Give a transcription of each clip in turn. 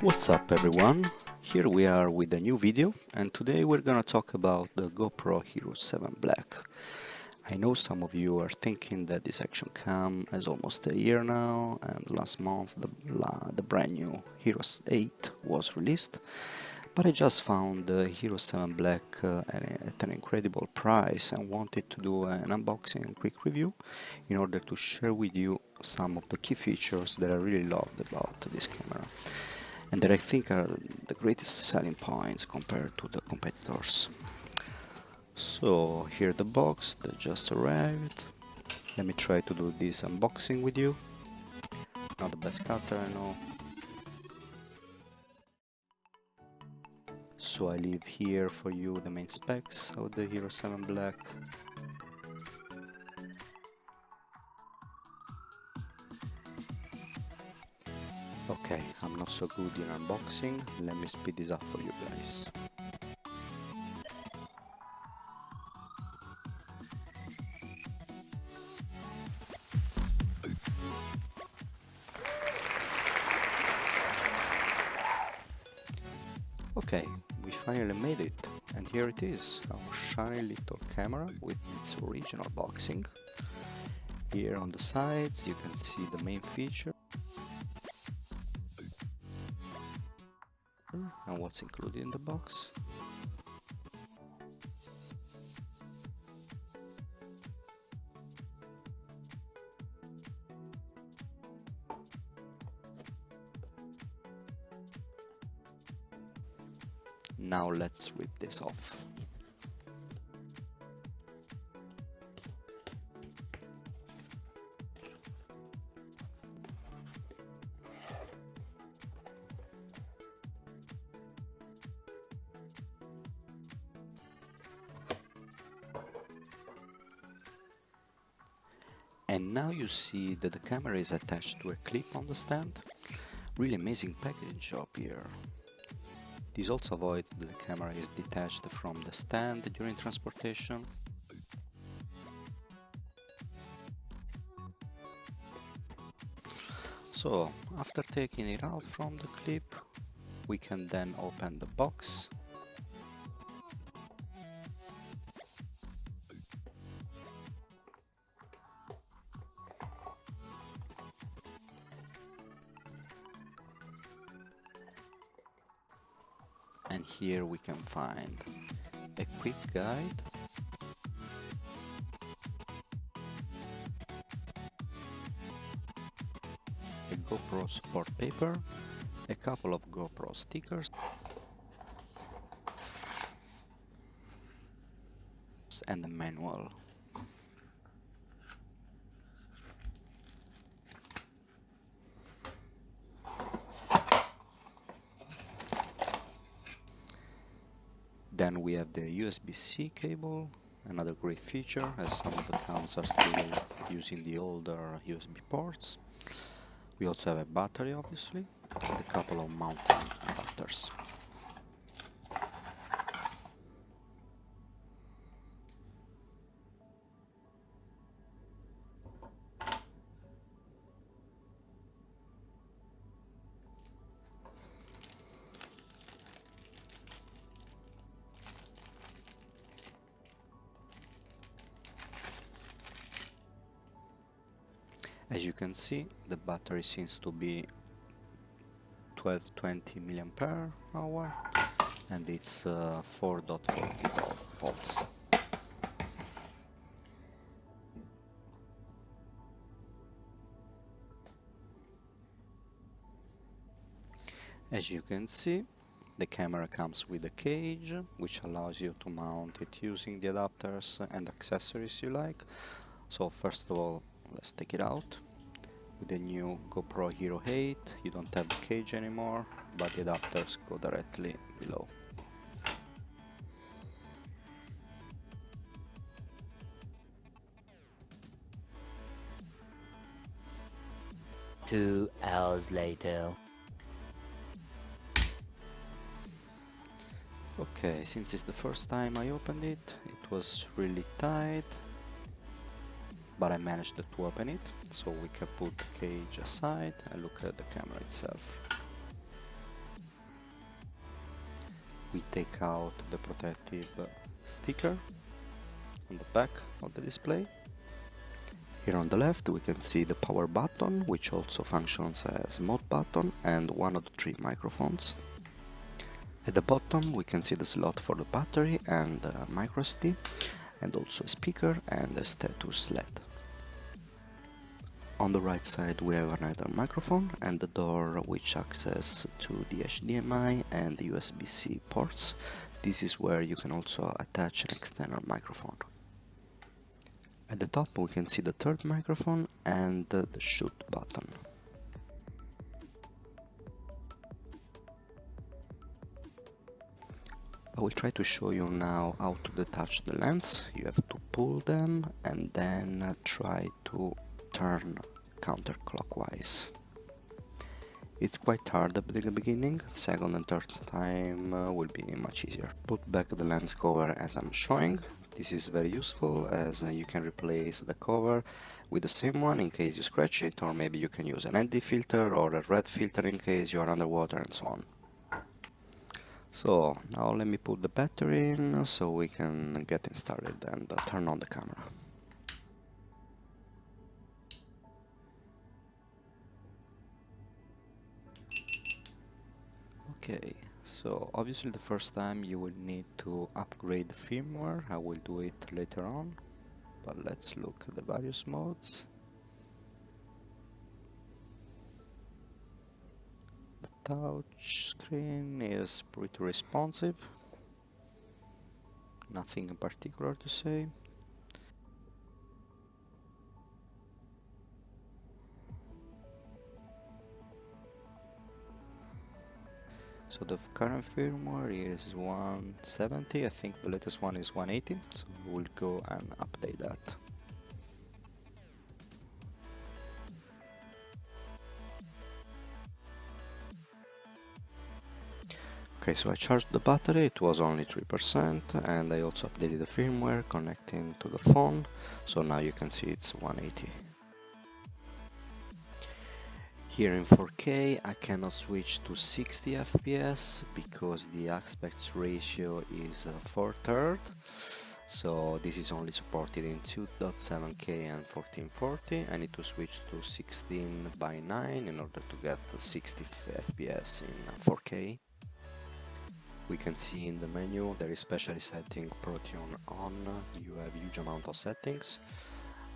What's up everyone? Here we are with a new video, and today we're gonna talk about the GoPro Hero 7 Black. I know some of you are thinking that this action cam has almost a year now, and last month the brand new Hero 8 was released, but I just found the Hero 7 Black at an incredible price and wanted to do an unboxing and quick review in order to share with you some of the key features that I really loved about this camera, and that I think are the greatest selling points compared to the competitors. So here the box that just arrived. Let me try to do this unboxing with you. Not the best cutter, I know. So I leave here for you the main specs of the Hero 7 Black. Okay, I'm not so good in unboxing, let me speed this up for you guys. Okay, we finally made it, and here it is, our shiny little camera with its original boxing. Here on the sides you can see the main feature and what's included in the box. Now let's rip this off. And now you see that the camera is attached to a clip on the stand. Really amazing packaging job here. This also avoids that the camera is detached from the stand during transportation. So, after taking it out from the clip, we can then open the box. And here we can find a quick guide, a GoPro support paper, a couple of GoPro stickers, and a manual. Then we have the USB-C cable, another great feature as some of the cams are still using the older USB ports. We also have a battery obviously, and a couple of mounting adapters. As you can see, the battery seems to be 1220 mAh and it's 4.40 volts. As you can see, the camera comes with a cage, which allows you to mount it using the adapters and accessories you like. So first of all, let's take it out. With the new GoPro Hero 8, you don't have the cage anymore, but the adapters go directly below. Two hours later. Okay, since it's the first time I opened it, it was really tight, but I managed to open it, so we can put the cage aside and look at the camera itself. we take out the protective sticker on the back of the display. Here on the left we can see the power button, which also functions as mode button, and one of the three microphones. At the bottom we can see the slot for the battery and micro SD, and also a speaker and a status LED. On the right side we have another microphone and the door which access to the HDMI and the USB-C ports. This is where you can also attach an external microphone. At the top we can see the third microphone and the shoot button. I will try to show you now how to detach the lens. You have to pull them and then try to turn counterclockwise. It's quite hard at the beginning, second and third time will be much easier. Put back the lens cover as I'm showing. This is very useful as you can replace the cover with the same one in case you scratch it, or maybe you can use an ND filter or a red filter in case you are underwater and so on. So now let me put the battery in so we can get it started and turn on the camera. Okay, so obviously the first time you will need to upgrade the firmware. I will do it later on, but let's look at the various modes. The touch screen is pretty responsive, nothing in particular to say. So the current firmware is 170, I think the latest one is 180, so we'll go and update that. Okay, so I charged the battery, it was only 3%, and I also updated the firmware connecting to the phone, so now you can see it's 180. Here in 4K I cannot switch to 60 FPS because the aspect ratio is 4/3, so this is only supported in 2.7K and 1440. I need to switch to 16:9 in order to get 60 FPS in 4K. We can see in the menu there is specially setting protune on. You have huge amount of settings.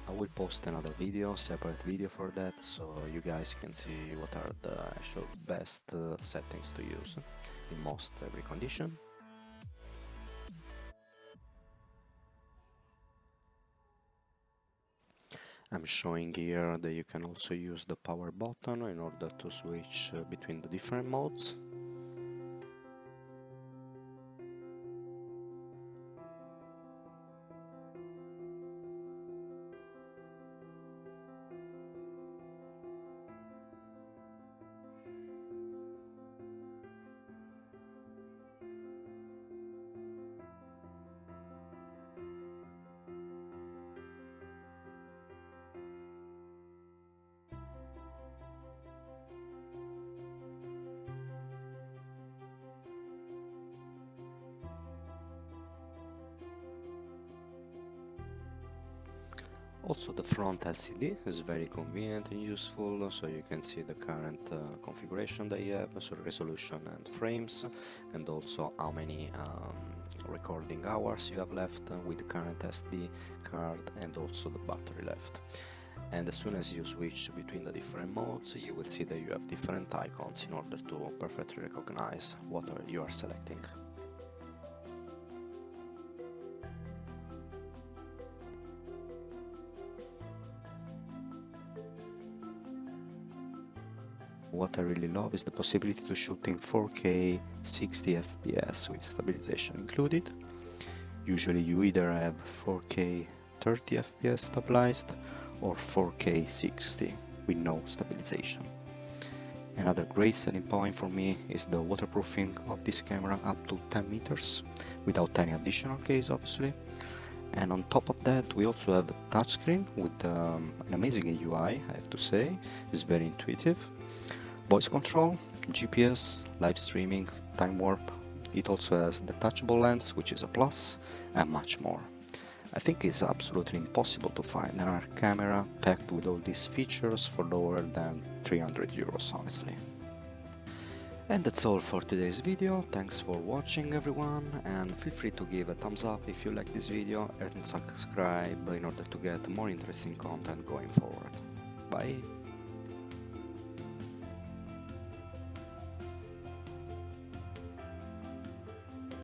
I will post another video, separate video for that, so you guys can see what are the actual best settings to use in most every condition. I'm showing here that you can also use the power button in order to switch between the different modes. Also the front LCD is very convenient and useful, so you can see the current configuration that you have, so resolution and frames, and also how many recording hours you have left with the current SD card, and also the battery left. And as soon as you switch between the different modes, you will see that you have different icons in order to perfectly recognize what you are selecting. What I really love is the possibility to shoot in 4K 60 FPS with stabilization included. Usually you either have 4K 30 FPS stabilized or 4K 60 with no stabilization. Another great selling point for me is the waterproofing of this camera up to 10 meters without any additional case obviously. And on top of that we also have a touchscreen with an amazing UI, I have to say. It's very intuitive. Voice control, GPS, live streaming, time warp, It also has the Touchable Lens, which is a plus, and much more. I think it's absolutely impossible to find an ARC camera packed with all these features for lower than 300 euros, honestly. And that's all for today's video. Thanks for watching, everyone, and feel free to give a thumbs up if you like this video and subscribe in order to get more interesting content going forward. Bye!